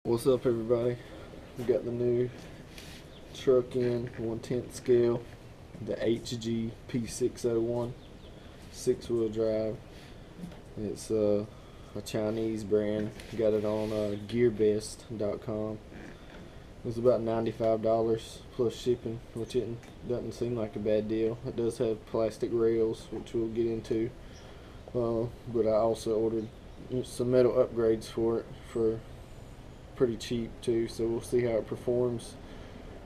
What's up, everybody? We got the new truck in 1/10 scale, the HG P601 6-wheel drive. It's a Chinese brand. Got it on gearbest.com. It was about $95 plus shipping, which it doesn't seem like a bad deal. It does have plastic rails, which we'll get into, but I also ordered some metal upgrades for it for pretty cheap too, so we'll see how it performs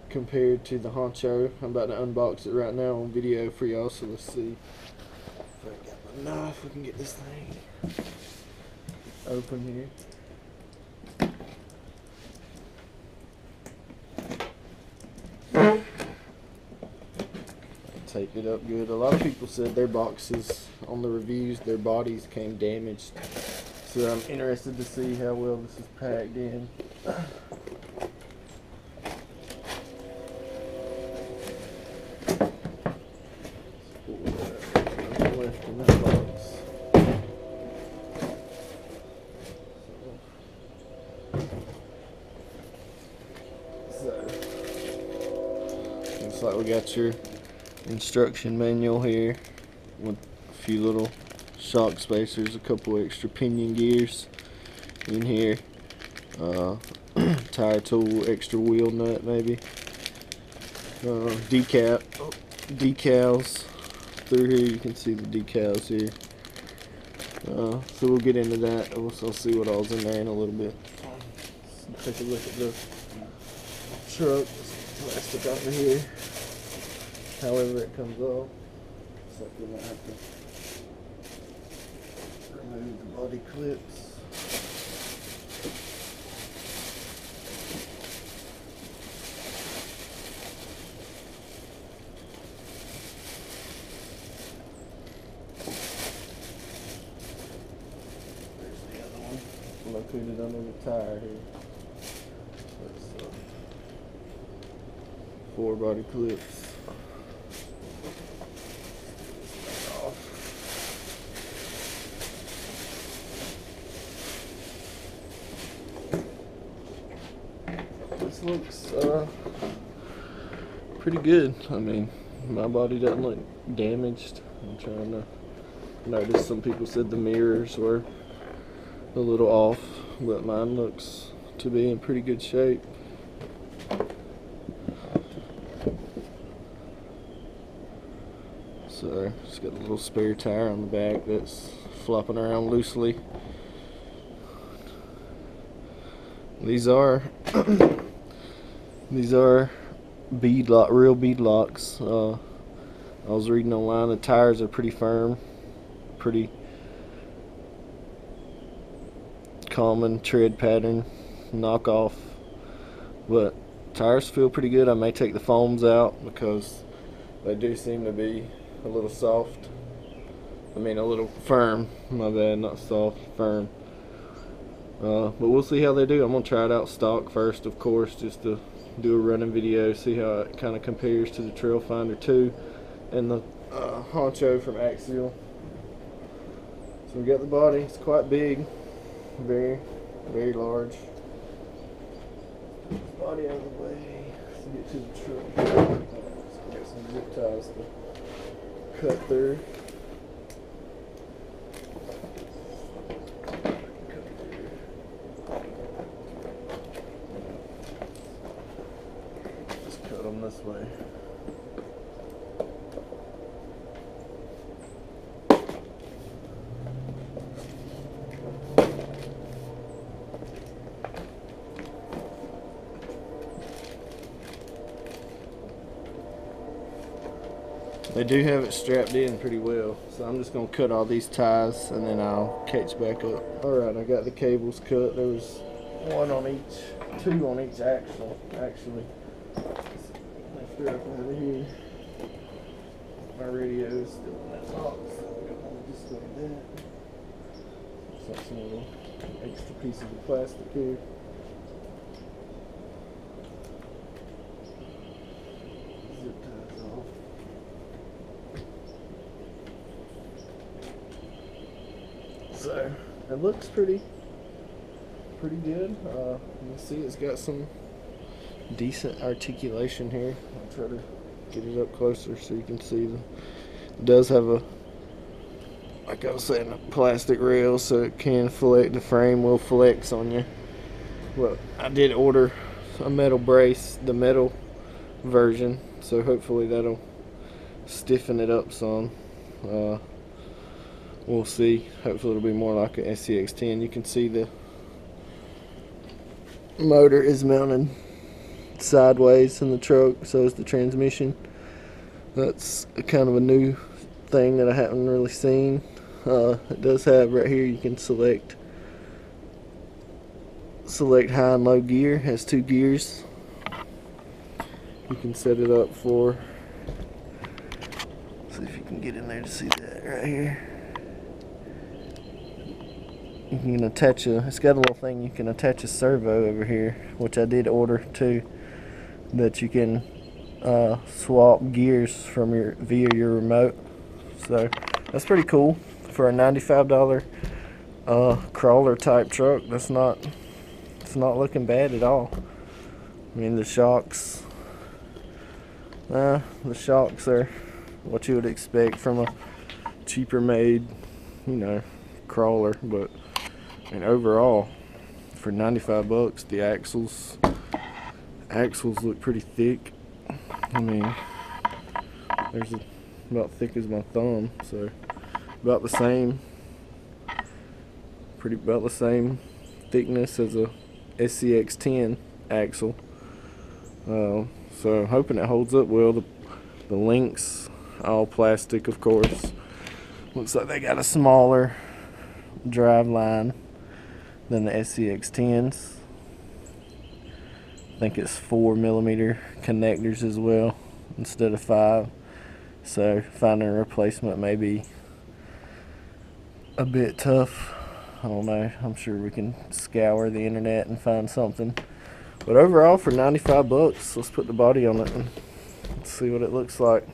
compared to the Honcho. I'm about to unbox it right now on video for y'all, so let's see if I got my knife. We can get this thing open here. Taped it up good. A lot of people said their boxes on the reviews, their bodies came damaged, so I'm interested to see how well this is packed in. Left in this box. So looks like we got your instruction manual here with a few little shock spacers, a couple extra pinion gears in here, tire tool, extra wheel nut maybe, decals through here. You can see the decals here, so we'll get into that. I'll see what all's in there in a little bit. Let's take a look at the truck. Plastic off of here, however it comes off. Looks like we might have to remove the body clips. There's the other one located under the tire here. That's 4 body clips. This looks pretty good. I mean, my body doesn't look damaged. I'm trying to notice, some people said the mirrors were a little off, but mine looks to be in pretty good shape. So it's got a little spare tire on the back that's flopping around loosely. These are real bead locks. I was reading online, the tires are pretty firm, pretty common tread pattern knockoff, but tires feel pretty good. I may take the foams out because they do seem to be a little soft. I mean, a little firm. My bad, not soft, firm. But we'll see how they do. I'm gonna try it out stock first, of course, just to do a running video, see how it kind of compares to the Trail Finder 2 and the Honcho from Axial. So we got the body. It's quite big, very, very large. Body out of the way. Let's get to the truck. So we got some zip ties to cut through. Just cut them this way. They do have it strapped in pretty well, so I'm just going to cut all these ties and then I'll catch back up. Alright, I got the cables cut. There was 2 on each axle, actually. Lift her up out of here. My radio is still in that box, so I'm going to display that. So some little extra pieces of plastic here. Zip ties off. So it looks pretty pretty good. You can see it's got some decent articulation here. I'll try to get it up closer so you can see. It does have a, like I was saying, a plastic rail, so it can flex. The frame will flex on you. Well, I did order a metal brace, the metal version, so hopefully that'll stiffen it up some. We'll see. Hopefully it'll be more like a SCX10. You can see the motor is mounted sideways in the truck, so is the transmission. That's kind of a new thing that I haven't really seen. It does have right here, you can select high and low gear. It has 2 gears. You can set it up for, see if you can get in there to see that right here. You can attach it's got a little thing you can attach a servo over here, which I did order too, that you can swap gears from via your remote. So that's pretty cool for a $95 crawler type truck. It's not looking bad at all. I mean, the shocks are what you would expect from a cheaper made, crawler, but I mean, overall, for 95 bucks, the axles look pretty thick. I mean, there's about thick as my thumb, so about the same thickness as a SCX10 axle. So I'm hoping it holds up well. The links, all plastic, of course. Looks like they got a smaller drive line than the SCX10s. I think it's 4mm connectors as well instead of 5. So finding a replacement may be a bit tough. I don't know. I'm sure we can scour the internet and find something. But overall, for 95 bucks, let's put the body on it and see what it looks like.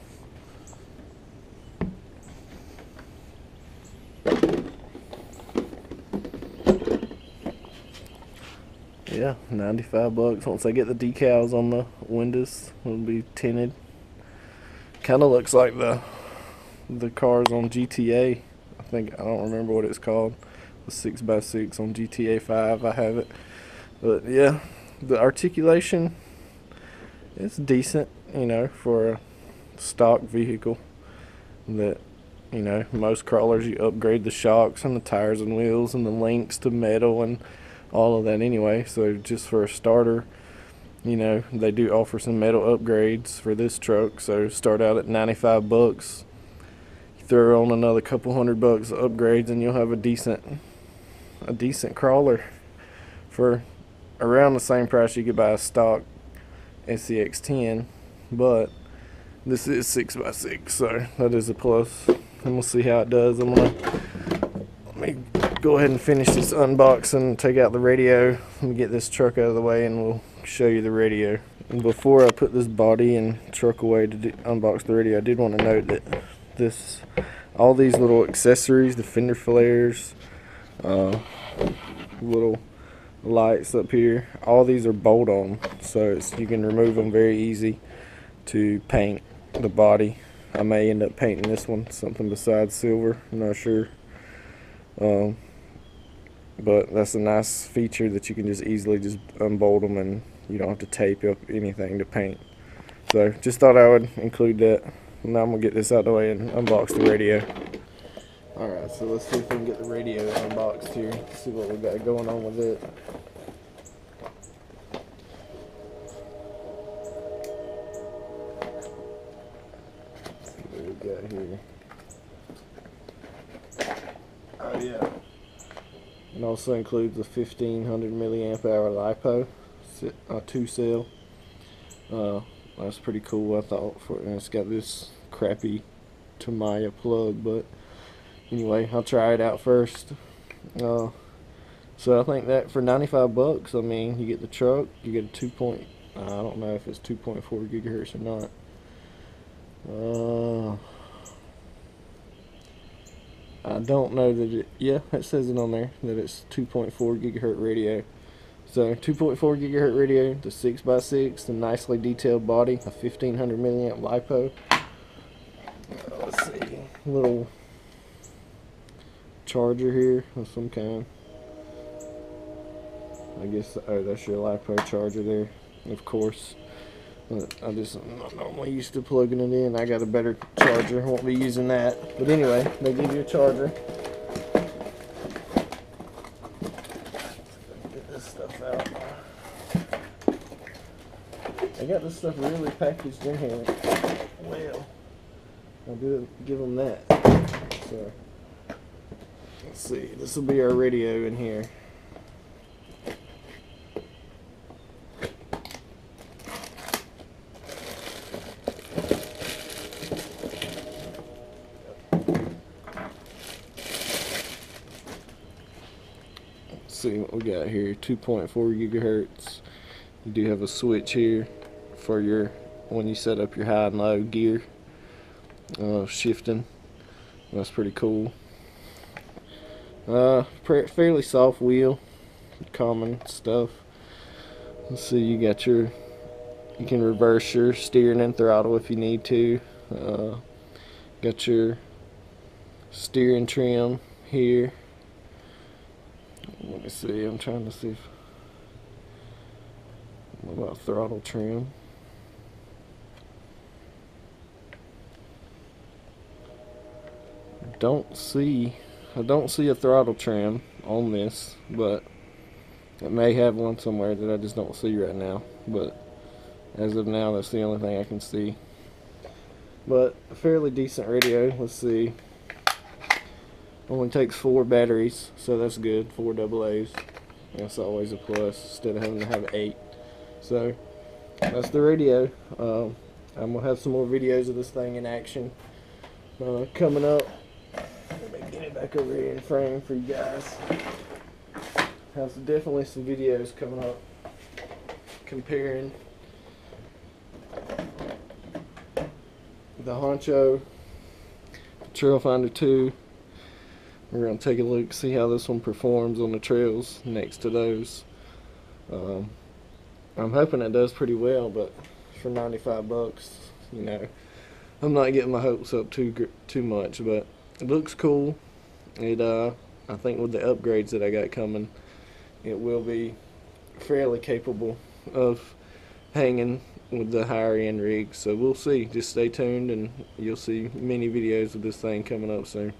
Yeah, 95 bucks. Once I get the decals on the windows, it'll be tinted. Kind of looks like the cars on GTA. I don't remember what it's called. The 6x6 on GTA 5. I have it. But yeah, the articulation is decent, for a stock vehicle. That, most crawlers, you upgrade the shocks and the tires and wheels and the links to metal and all of that anyway. So just for a starter, they do offer some metal upgrades for this truck. So start out at 95 bucks. You throw on another couple $100 of upgrades and you'll have a decent crawler for around the same price you could buy a stock SCX10. But this is 6x6, so that is a plus. And we'll see how it does. Let me go ahead and finish this unboxing and take out the radio. Let me get this truck out of the way and we'll show you the radio. And before I put this body and truck away to unbox the radio, I did want to note that all these little accessories, the fender flares, little lights up here, all these are bolt on, so you can remove them very easy to paint the body. I may end up painting this one something besides silver, I'm not sure. But that's a nice feature that you can just easily just unbolt them and you don't have to tape up anything to paint. So just thought I would include that. Now I'm gonna get this out of the way and unbox the radio. Alright, so let's see if we can get the radio unboxed here. See what we got going on with it. Let's see what we got here. Oh yeah. It also includes a 1500 milliamp hour LiPo, 2-cell. That's pretty cool, I thought. And it's got this crappy Tamiya plug, but anyway, I'll try it out first. So I think that for 95 bucks, I mean, you get the truck, you get a I don't know if it's 2.4 gigahertz or not. I don't know that it says it on there that it's 2.4 gigahertz radio. So 2.4 gigahertz radio, the 6x6, the nicely detailed body, a 1500 milliamp LiPo. Let's see, little charger here of some kind. I guess, oh, that's your LiPo charger there, of course. I'm not normally used to plugging it in. I got a better charger, won't be using that. But anyway, they give you a charger. Get this stuff out. They got this stuff really packaged in here. Well, I'll give them that. So, let's see. This will be our radio in here. See what we got here. 2.4 gigahertz. You do have a switch here for your when you set up your high and low gear shifting. That's pretty cool. Fairly soft wheel, common stuff. Let's see, you got you can reverse your steering and throttle if you need to. Got your steering trim here. Let me see, I'm trying to see what about throttle trim. I don't see a throttle trim on this, but it may have one somewhere that I just don't see right now. But as of now, that's the only thing I can see. But a fairly decent radio. Let's see. Only takes 4 batteries, so that's good. 4 AA's. That's always a plus instead of having to have 8. So that's the radio. I'm gonna have some more videos of this thing in action coming up. Let me get it back over here in frame for you guys. Have definitely some videos coming up comparing the Honcho Trailfinder 2. We're going to take a look, see how this one performs on the trails next to those. I'm hoping it does pretty well, but for 95 bucks, you know, I'm not getting my hopes up too much, but it looks cool. I think with the upgrades that I got coming, it will be fairly capable of hanging with the higher end rigs. So we'll see. Just stay tuned and you'll see many videos of this thing coming up soon.